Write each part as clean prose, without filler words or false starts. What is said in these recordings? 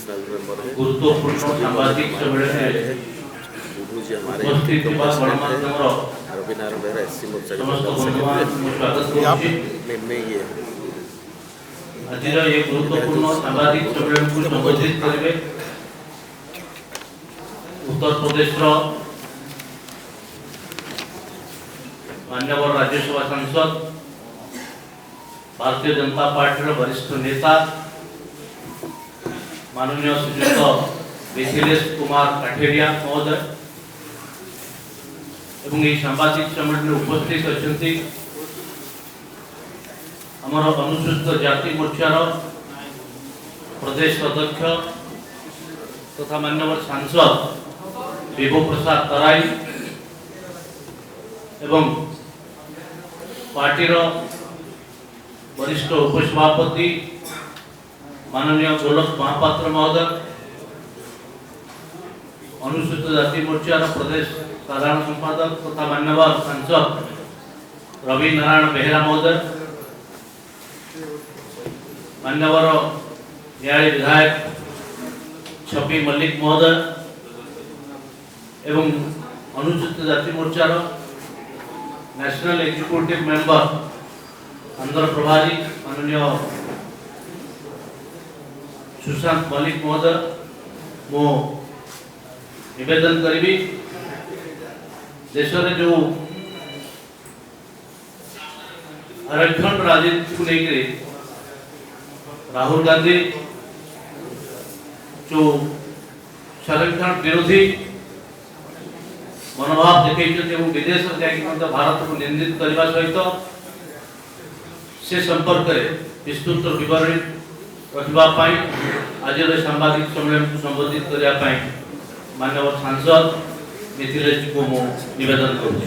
National member है। गुरुत्वपूर्ण सामाजिक सम्मेलन बुधू जी हमारे उपस्थित रवि नारायण बेहरा एससी मोर्चा के समस्त जनरल सेक्रेटरी में ये आज ये गुरुत्वपूर्ण सामाजिक सम्मेलन को संबोधित करेंगे उत्तर प्रदेश मान्यवर राज्यसभा सांसद भारतीय जनता पार्टी वरिष्ठ नेता माननीय श्रीयुक्त मिथिलेश कुमार काठेरिया महोदय एवं ये सामाजिक सम्मेलन में उपस्थित अच्छा आमर अनुसूचित जाति मोर्चार प्रदेश अध्यक्ष तथा मान्यवर सांसद विभू प्रसाद तराई एवं पार्टी वरिष्ठ उपसभापति माननीय गोलक महापात्र महोदय अनुसूचित जाति मोर्चा प्रदेश साधारण संपादक तथा मान्यवर सांसद रवि नारायण बेहरा महोदय मान्यवर न्याय विधायक छपी मल्लिक महोदय एवं अनुसूचित जाति मोर्चार नेशनल एग्जीक्यूटिव मेंबर आंध्र प्रभारी माननीय सुशांत मल्लिक महोदय मो निवेदन करी देश में जो आरक्षण राजनीति को लेकर राहुल गांधी जो संरक्षण विरोधी मनोभाव देखते विदेश में भारत को निंदित करने सहित से संपर्क में विस्तृत विवरणी रखापी आज सांबादिक सम्मेलन को संबोधित करने माननीय सांसद मिथिलेश जी को निवेदन करूँ।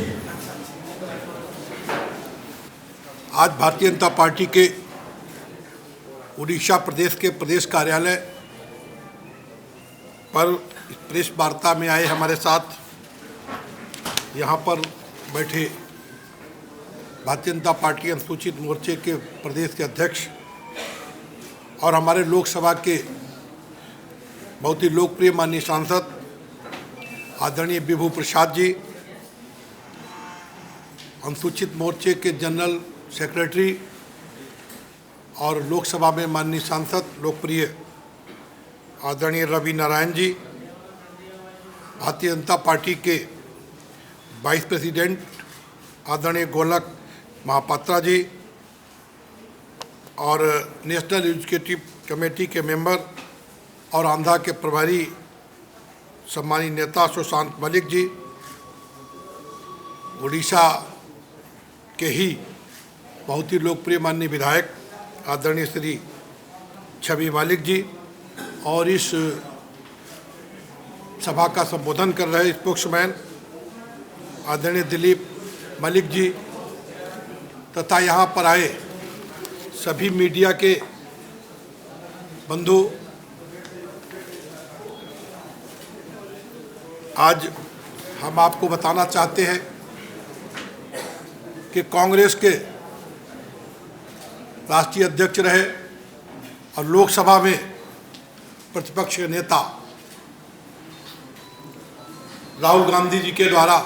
आज भारतीय जनता पार्टी के उड़ीसा प्रदेश के प्रदेश कार्यालय पर प्रेस वार्ता में आए हमारे साथ यहाँ पर बैठे भारतीय जनता पार्टी अनुसूचित मोर्चे के प्रदेश के अध्यक्ष और हमारे लोकसभा के बहुत ही लोकप्रिय माननीय सांसद आदरणीय विभू प्रसाद जी, अनुसूचित मोर्चे के जनरल सेक्रेटरी और लोकसभा में माननीय सांसद लोकप्रिय आदरणीय रवि नारायण जी, भारतीय जनता पार्टी के वाइस प्रेसिडेंट आदरणीय गोलक महापात्रा जी और नेशनल एग्जीक्यूटिव कमेटी के मेंबर और आंध्रा के प्रभारी सम्मानित नेता सुशांत मलिक जी, उड़ीसा के ही बहुत ही लोकप्रिय माननीय विधायक आदरणीय श्री छवि मलिक जी और इस सभा का संबोधन कर रहे स्पोक्समैन आदरणीय दिलीप मलिक जी तथा यहाँ पर आए सभी मीडिया के बंधु। आज हम आपको बताना चाहते हैं कि कांग्रेस के राष्ट्रीय अध्यक्ष रहे और लोकसभा में प्रतिपक्ष के नेता राहुल गांधी जी के द्वारा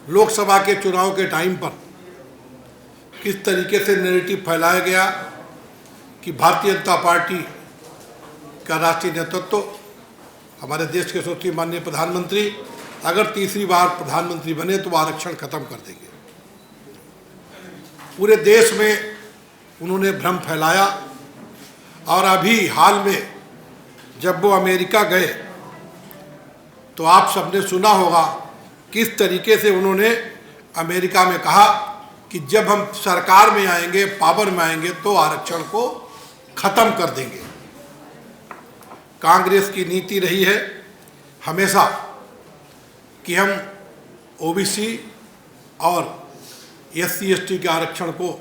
लोकसभा के चुनाव के टाइम पर किस तरीके से नैरेटिव फैलाया गया कि भारतीय जनता पार्टी का राष्ट्रीय नेतृत्व हमारे देश के सोचिए माननीय प्रधानमंत्री अगर तीसरी बार प्रधानमंत्री बने तो आरक्षण खत्म कर देंगे। पूरे देश में उन्होंने भ्रम फैलाया और अभी हाल में जब वो अमेरिका गए तो आप सबने सुना होगा किस तरीके से उन्होंने अमेरिका में कहा कि जब हम सरकार में आएंगे, पावर में आएंगे तो आरक्षण को खत्म कर देंगे। कांग्रेस की नीति रही है हमेशा कि हम ओबीसी और एससी एसटी के आरक्षण को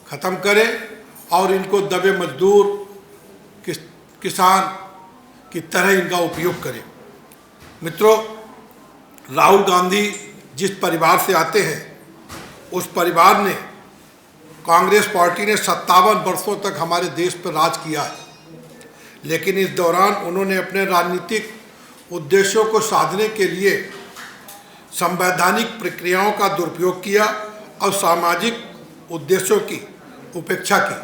ख़त्म करें और इनको दबे मजदूर किसान की तरह इनका उपयोग करें। मित्रों, राहुल गांधी जिस परिवार से आते हैं उस परिवार ने कांग्रेस पार्टी ने 57 वर्षों तक हमारे देश पर राज किया है लेकिन इस दौरान उन्होंने अपने राजनीतिक उद्देश्यों को साधने के लिए संवैधानिक प्रक्रियाओं का दुरुपयोग किया और सामाजिक उद्देश्यों की उपेक्षा की।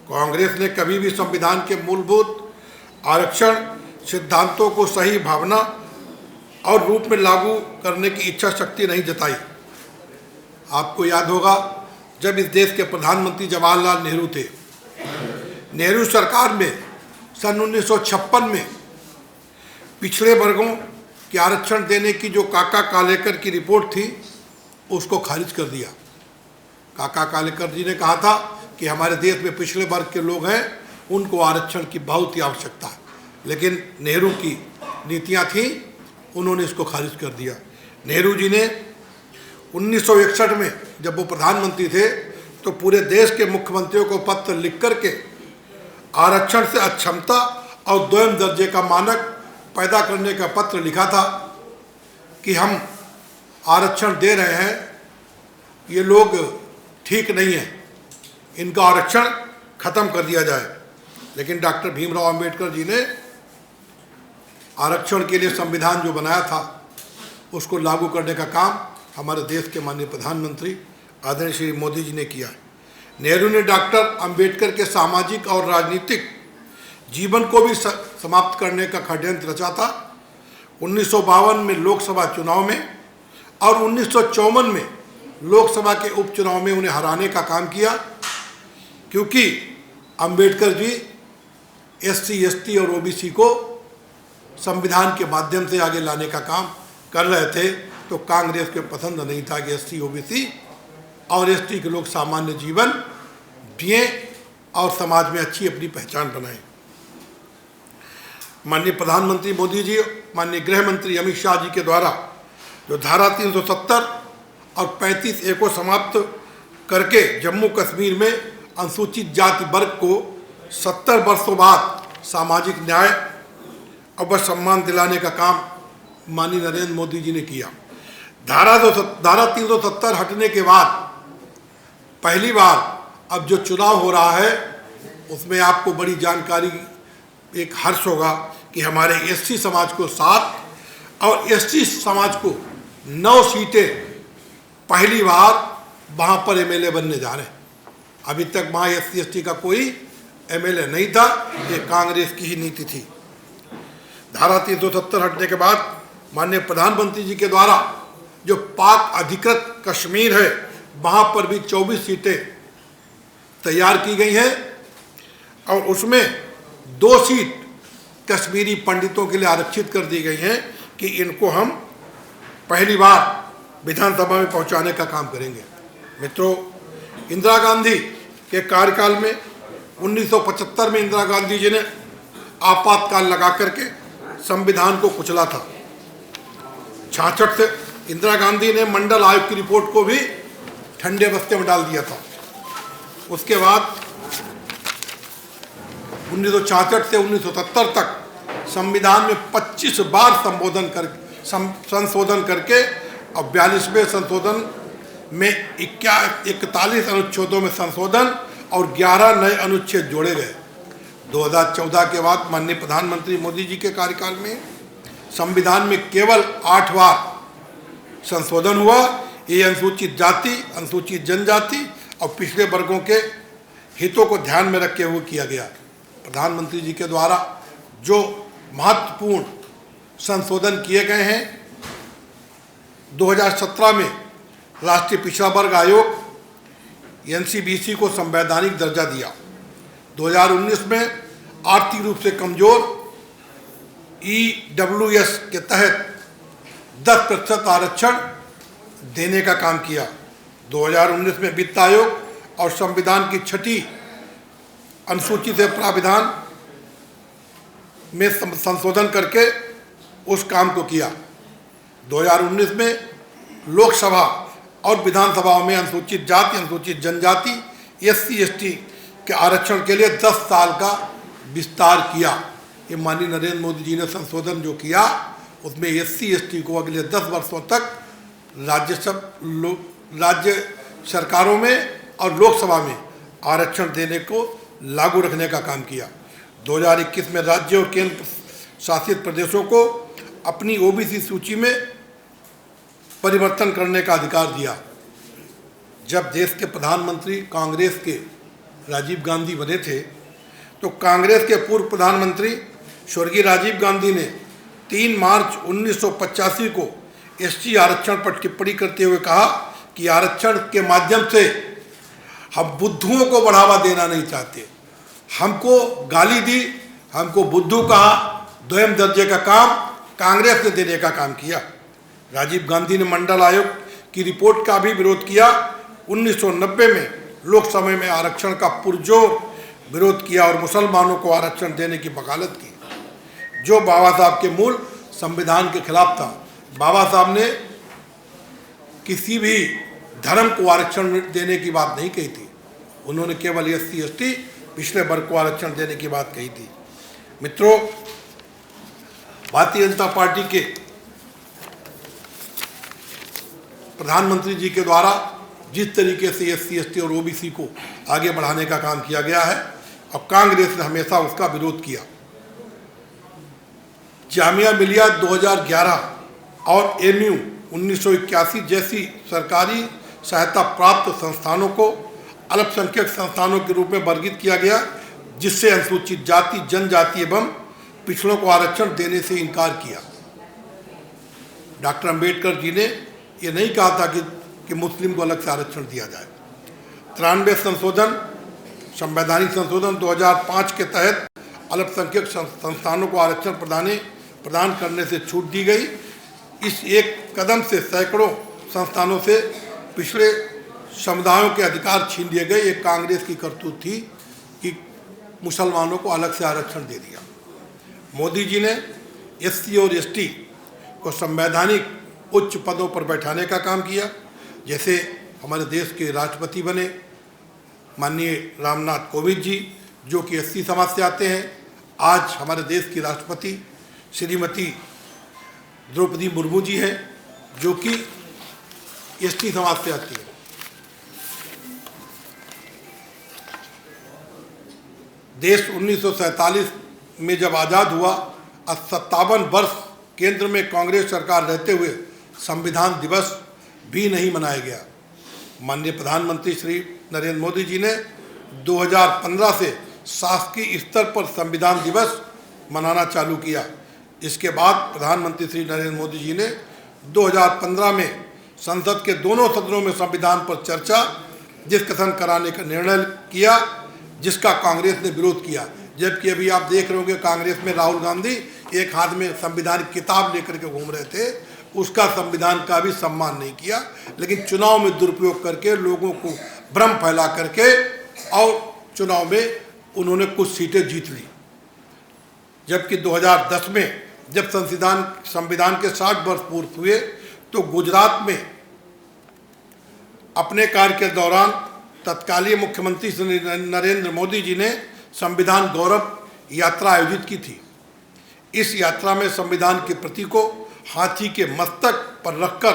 कांग्रेस ने कभी भी संविधान के मूलभूत आरक्षण सिद्धांतों को सही भावना और रूप में लागू करने की इच्छा शक्ति नहीं जताई। आपको याद होगा, जब इस देश के प्रधानमंत्री जवाहरलाल नेहरू थे, नेहरू सरकार में सन 1956 में पिछड़े वर्गों के आरक्षण देने की जो काका कालेकर की रिपोर्ट थी, उसको खारिज कर दिया। काका कालेकर जी ने कहा था कि हमारे देश में पिछड़े वर्ग के लोग हैं, उनको आरक्षण की बहुत ही आवश्यकता है, लेकिन नेहरू की नीतियां थी, उन्होंने इसको खारिज कर दिया। नेहरू जी ने 1961 में जब वो प्रधानमंत्री थे तो पूरे देश के मुख्यमंत्रियों को पत्र लिख करके आरक्षण से अक्षमता और द्वयम दर्जे का मानक पैदा करने का पत्र लिखा था कि हम आरक्षण दे रहे हैं, ये लोग ठीक नहीं है, इनका आरक्षण खत्म कर दिया जाए। लेकिन डॉक्टर भीमराव अंबेडकर जी ने आरक्षण के लिए संविधान जो बनाया था, उसको लागू करने का काम हमारे देश के माननीय प्रधानमंत्री आदरणीय श्री मोदी जी ने किया। नेहरू ने डॉक्टर अंबेडकर के सामाजिक और राजनीतिक जीवन को भी समाप्त करने का षड्यंत्र रचा था। 1952 में लोकसभा चुनाव में और 1954 में लोकसभा के उपचुनाव में उन्हें हराने का काम किया, क्योंकि अंबेडकर जी एससी, एसटी और ओबीसी को संविधान के माध्यम से आगे लाने का काम कर रहे थे। तो कांग्रेस को पसंद नहीं था कि एससी, ओबीसी और एसटी के लोग सामान्य जीवन जिए और समाज में अच्छी अपनी पहचान बनाएं। माननीय प्रधानमंत्री मोदी जी, माननीय गृह मंत्री अमित शाह जी के द्वारा जो धारा 370 और 35A को समाप्त करके जम्मू कश्मीर में अनुसूचित जाति वर्ग को 70 वर्षों बाद सामाजिक न्याय और सम्मान दिलाने का काम माननीय नरेंद्र मोदी जी ने किया। धारा 370 हटने के बाद पहली बार अब जो चुनाव हो रहा है, उसमें आपको बड़ी जानकारी, एक हर्ष होगा कि हमारे एससी समाज को 7 और एसटी समाज को 9 सीटें पहली बार वहाँ पर एमएलए बनने जा रहे हैं। अभी तक वहाँ एससी एसटी का कोई एमएलए नहीं था, ये कांग्रेस की ही नीति थी। धारा 370 हटने के बाद माननीय प्रधानमंत्री जी के द्वारा जो पाक अधिकृत कश्मीर है, वहाँ पर भी 24 सीटें तैयार की गई हैं और उसमें 2 सीट कश्मीरी पंडितों के लिए आरक्षित कर दी गई हैं कि इनको हम पहली बार विधानसभा में पहुंचाने का काम करेंगे। मित्रों, इंदिरा गांधी के कार्यकाल में 1975 में इंदिरा गांधी जी ने आपातकाल लगा करके संविधान को कुचला था। 66 से इंदिरा गांधी ने मंडल आयोग की रिपोर्ट को भी ठंडे बस्ते में डाल दिया था। उसके बाद 1966 से 1970 तक संविधान में 25 बार संशोधन करके और 42वें संशोधन में 41 अनुच्छेदों में संशोधन और 11 नए अनुच्छेद जोड़े गए। 2014 के बाद माननीय प्रधानमंत्री मोदी जी के कार्यकाल में संविधान में केवल 8 बार संशोधन हुआ। ये अनुसूचित जाति, अनुसूचित जनजाति और पिछड़े वर्गों के हितों को ध्यान में रखते हुए किया गया। प्रधानमंत्री जी के द्वारा जो महत्वपूर्ण संशोधन किए गए हैं, 2017 में राष्ट्रीय पिछड़ा वर्ग आयोग एनसीबीसी को संवैधानिक दर्जा दिया। 2019 में आर्थिक रूप से कमजोर ईडब्ल्यूएस के तहत 10% आरक्षण देने का काम किया। 2019 में वित्त आयोग और संविधान की 6ठी अनुसूची से प्राविधान में संशोधन करके उस काम को किया। 2019 में लोकसभा और विधानसभाओं में अनुसूचित जाति, अनुसूचित जनजाति, एससी एसटी के आरक्षण के लिए 10 साल का विस्तार किया। ये माननीय नरेंद्र मोदी जी ने संशोधन जो किया, उसमें एससी एसटी को अगले 10 वर्षों तक राज्य सरकारों में और लोकसभा में आरक्षण देने को लागू रखने का काम किया। 2021 में राज्य और केंद्र शासित प्रदेशों को अपनी ओबीसी सूची में परिवर्तन करने का अधिकार दिया। जब देश के प्रधानमंत्री कांग्रेस के राजीव गांधी बने थे तो कांग्रेस के पूर्व प्रधानमंत्री स्वर्गीय राजीव गांधी ने 3 मार्च 1985 को एसटी आरक्षण पर टिप्पणी करते हुए कहा कि आरक्षण के माध्यम से हम बुद्धुओं को बढ़ावा देना नहीं चाहते। हमको गाली दी, हमको बुद्धू कहा, द्वयम दर्जे का काम कांग्रेस ने देने का काम किया। राजीव गांधी ने मंडल आयोग की रिपोर्ट का भी विरोध किया। 1990 में लोकसभा में आरक्षण का पुरजोर विरोध किया और मुसलमानों को आरक्षण देने की वकालत की, जो बाबा साहब के मूल संविधान के खिलाफ था। बाबा साहब ने किसी भी धर्म को आरक्षण देने की बात नहीं कही थी, उन्होंने केवल एससी एसटी पिछड़े वर्ग को आरक्षण देने की बात कही थी। मित्रों, भारतीय जनता पार्टी के प्रधानमंत्री जी के द्वारा जिस तरीके से एससी एसटी और ओबीसी को आगे बढ़ाने का काम किया गया है और कांग्रेस ने हमेशा उसका विरोध किया। जामिया मिलिया 2011 और एमयू 1981 जैसी सरकारी सहायता प्राप्त संस्थानों को अल्पसंख्यक संस्थानों के रूप में वर्गीकृत किया गया, जिससे अनुसूचित जाति, जनजाति एवं पिछड़ों को आरक्षण देने से इनकार किया। डॉक्टर अंबेडकर जी ने ये नहीं कहा था कि मुस्लिम को अलग से आरक्षण दिया जाए। 93 संशोधन, संवैधानिक संशोधन 2005 के तहत अल्पसंख्यक संस्थानों को आरक्षण प्रदान करने से छूट दी गई। इस एक कदम से सैकड़ों संस्थानों से पिछड़े समुदायों के अधिकार छीन लिए गए। एक कांग्रेस की करतूत थी कि मुसलमानों को अलग से आरक्षण दे दिया। मोदी जी ने एससी और एसटी को संवैधानिक उच्च पदों पर बैठाने का काम किया। जैसे हमारे देश के राष्ट्रपति बने माननीय रामनाथ कोविंद जी, जो कि एससी समाज से आते हैं। आज हमारे देश की राष्ट्रपति श्रीमती द्रौपदी मुर्मू जी हैं, जो कि एसटी समाज से आती है। देश 1947 में जब आज़ाद हुआ, 57 वर्ष केंद्र में कांग्रेस सरकार रहते हुए संविधान दिवस भी नहीं मनाया गया। माननीय प्रधानमंत्री श्री नरेंद्र मोदी जी ने 2015 से शासकीय स्तर पर संविधान दिवस मनाना चालू किया। इसके बाद प्रधानमंत्री श्री नरेंद्र मोदी जी ने 2015 में संसद के दोनों सदनों में संविधान पर चर्चा डिस्कशन कराने का निर्णय किया, जिसका कांग्रेस ने विरोध किया। जबकि अभी आप देख रहे होंगे कांग्रेस में राहुल गांधी एक हाथ में संविधान किताब लेकर के घूम रहे थे, उसका संविधान का भी सम्मान नहीं किया, लेकिन चुनाव में दुरुपयोग करके लोगों को भ्रम फैला करके और चुनाव में उन्होंने कुछ सीटें जीत ली। जबकि 2010 में जब संविधान के 60 वर्ष पूर्ण हुए तो गुजरात में अपने कार्य के दौरान तत्कालीन मुख्यमंत्री श्री नरेंद्र मोदी जी ने संविधान गौरव यात्रा आयोजित की थी। इस यात्रा में संविधान की प्रति को हाथी के मस्तक पर रखकर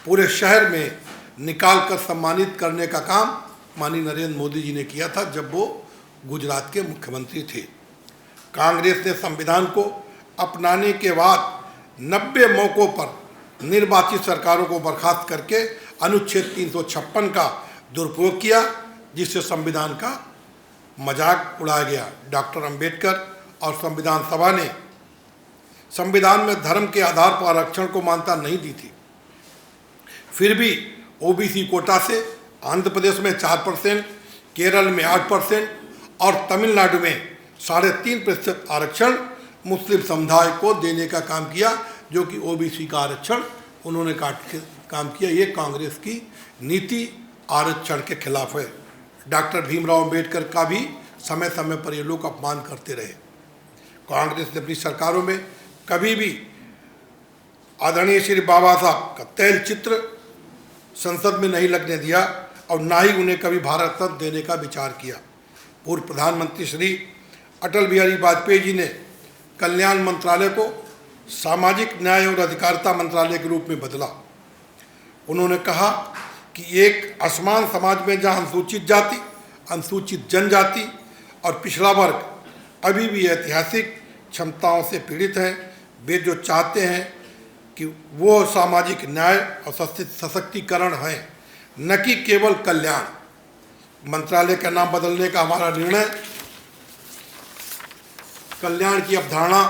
पूरे शहर में निकालकर सम्मानित करने का काम माननीय नरेंद्र मोदी जी ने किया था, जब वो गुजरात के मुख्यमंत्री थे। कांग्रेस ने संविधान को अपनाने के बाद 90 मौकों पर निर्वाचित सरकारों को बर्खास्त करके अनुच्छेद 356 का दुरुपयोग किया, जिससे संविधान का मजाक उड़ाया गया। डॉक्टर अंबेडकर और संविधान सभा ने संविधान में धर्म के आधार पर आरक्षण को मान्यता नहीं दी थी। फिर भी ओबीसी कोटा से आंध्र प्रदेश में 4%, केरल में 8% और तमिलनाडु में 3.5% आरक्षण मुस्लिम समुदाय को देने का काम किया, जो कि ओबीसी का आरक्षण उन्होंने काट के काम किया। ये कांग्रेस की नीति आरक्षण के खिलाफ है। डॉक्टर भीमराव अंबेडकर का भी समय समय पर ये लोग अपमान करते रहे। कांग्रेस ने अपनी सरकारों में कभी भी आदरणीय श्री बाबा साहब का तैल चित्र संसद में नहीं लगने दिया और ना ही उन्हें कभी भारत रत्न देने का विचार किया। पूर्व प्रधानमंत्री श्री अटल बिहारी वाजपेयी जी ने कल्याण मंत्रालय को सामाजिक न्याय और अधिकारिता मंत्रालय के रूप में बदला। उन्होंने कहा कि एक असमान समाज में जहाँ अनुसूचित जाति, अनुसूचित जनजाति और पिछड़ा वर्ग अभी भी ऐतिहासिक क्षमताओं से पीड़ित हैं। वे जो चाहते हैं कि वो सामाजिक न्याय और सशक्तिकरण है, न कि केवल कल्याण। मंत्रालय का नाम बदलने का हमारा निर्णय कल्याण की अवधारणा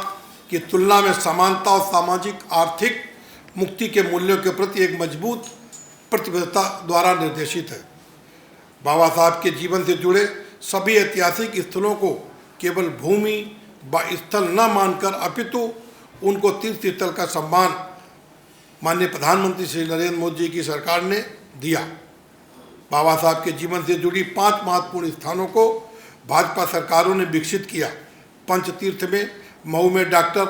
की तुलना में समानता और सामाजिक आर्थिक मुक्ति के मूल्यों के प्रति एक मजबूत प्रतिबद्धता द्वारा निर्देशित है। बाबा साहब के जीवन से जुड़े सभी ऐतिहासिक स्थलों को केवल भूमि व स्थल न मानकर अपितु उनको तीर्थ स्थल का सम्मान माननीय प्रधानमंत्री श्री नरेंद्र मोदी जी की सरकार ने दिया। बाबा साहब के जीवन से जुड़ी 5 महत्वपूर्ण स्थानों को भाजपा सरकारों ने विकसित किया। पंचतीर्थ में मऊ में डॉक्टर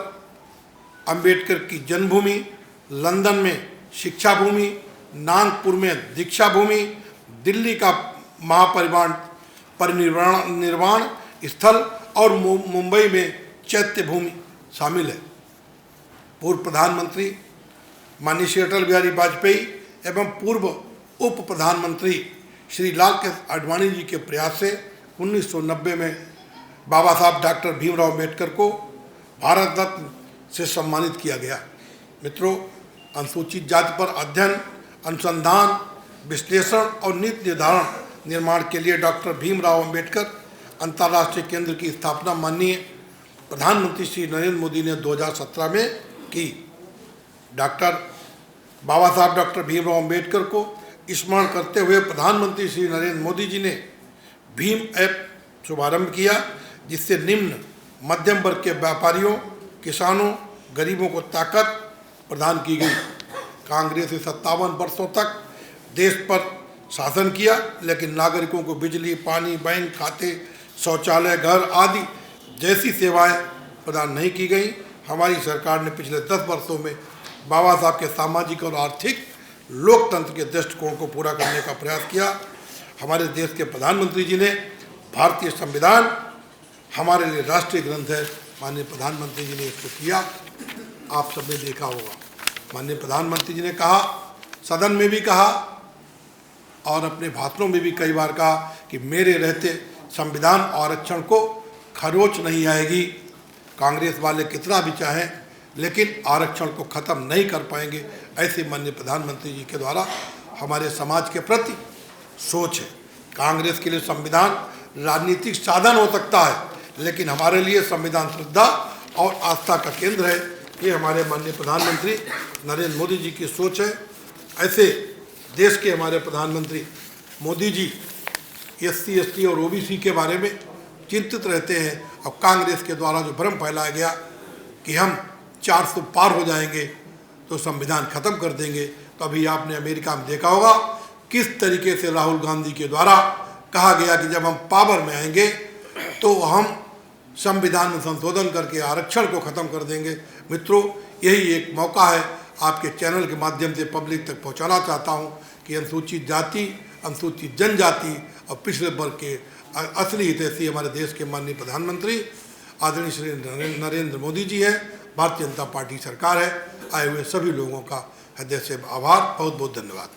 अंबेडकर की जन्मभूमि, लंदन में शिक्षा भूमि, नागपुर में दीक्षा भूमि, दिल्ली का परिनिर्वाण स्थल और मुंबई में चैत्य भूमि शामिल है। पूर्व प्रधानमंत्री माननीय श्री अटल बिहारी वाजपेयी एवं पूर्व उप प्रधानमंत्री श्री लाल कृष्ण आडवाणी जी के प्रयास से 1990 में बाबा साहब डॉक्टर भीमराव अम्बेडकर को भारत रत्न से सम्मानित किया गया। मित्रों, अनुसूचित जाति पर अध्ययन, अनुसंधान, विश्लेषण और नीति निर्धारण निर्माण के लिए डॉक्टर भीमराव अम्बेडकर अंतर्राष्ट्रीय केंद्र की स्थापना माननीय प्रधानमंत्री श्री नरेंद्र मोदी ने 2017 में की। बाबा साहब डॉक्टर भीमराव अम्बेडकर को स्मरण करते हुए प्रधानमंत्री श्री नरेंद्र मोदी जी ने भीम ऐप शुभारंभ किया, जिससे निम्न मध्यम वर्ग के व्यापारियों, किसानों, गरीबों को ताकत प्रदान की गई। कांग्रेस ने 57 वर्षों तक देश पर शासन किया, लेकिन नागरिकों को बिजली, पानी, बैंक खाते, शौचालय, घर आदि जैसी सेवाएं प्रदान नहीं की गई। हमारी सरकार ने पिछले 10 वर्षों में बाबा साहब के सामाजिक और आर्थिक लोकतंत्र के दृष्टिकोण को पूरा करने का प्रयास किया। हमारे देश के प्रधानमंत्री जी ने भारतीय संविधान हमारे लिए राष्ट्रीय ग्रंथ है, माननीय प्रधानमंत्री जी ने इसको किया। आप सबने देखा होगा, माननीय प्रधानमंत्री जी ने कहा, सदन में भी कहा और अपने भाषणों में भी कई बार कहा कि मेरे रहते संविधान आरक्षण को खरोच नहीं आएगी। कांग्रेस वाले कितना भी चाहें लेकिन आरक्षण को ख़त्म नहीं कर पाएंगे, ऐसे माननीय प्रधानमंत्री जी के द्वारा हमारे समाज के प्रति सोच है। कांग्रेस के लिए संविधान राजनीतिक साधन हो सकता है, लेकिन हमारे लिए संविधान श्रद्धा और आस्था का केंद्र है। ये हमारे माननीय प्रधानमंत्री नरेंद्र मोदी जी की सोच है। ऐसे देश के हमारे प्रधानमंत्री मोदी जी SC ST और OBC के बारे में चिंतित रहते हैं। अब कांग्रेस के द्वारा जो भ्रम फैलाया गया कि हम 400 पार हो जाएंगे तो संविधान खत्म कर देंगे, तो अभी आपने अमेरिका में देखा होगा किस तरीके से राहुल गांधी के द्वारा कहा गया कि जब हम पावर में आएंगे तो हम संविधान में संशोधन करके आरक्षण को खत्म कर देंगे। मित्रों, यही एक मौका है आपके चैनल के माध्यम से पब्लिक तक पहुंचाना चाहता हूं कि अनुसूचित जाति, अनुसूचित जनजाति और पिछड़े वर्ग के असली हितैषी हमारे देश के माननीय प्रधानमंत्री आदरणीय श्री नरेंद्र मोदी जी हैं। भारतीय जनता पार्टी सरकार है। आए हुए सभी लोगों का हृदय से आभार, बहुत बहुत धन्यवाद।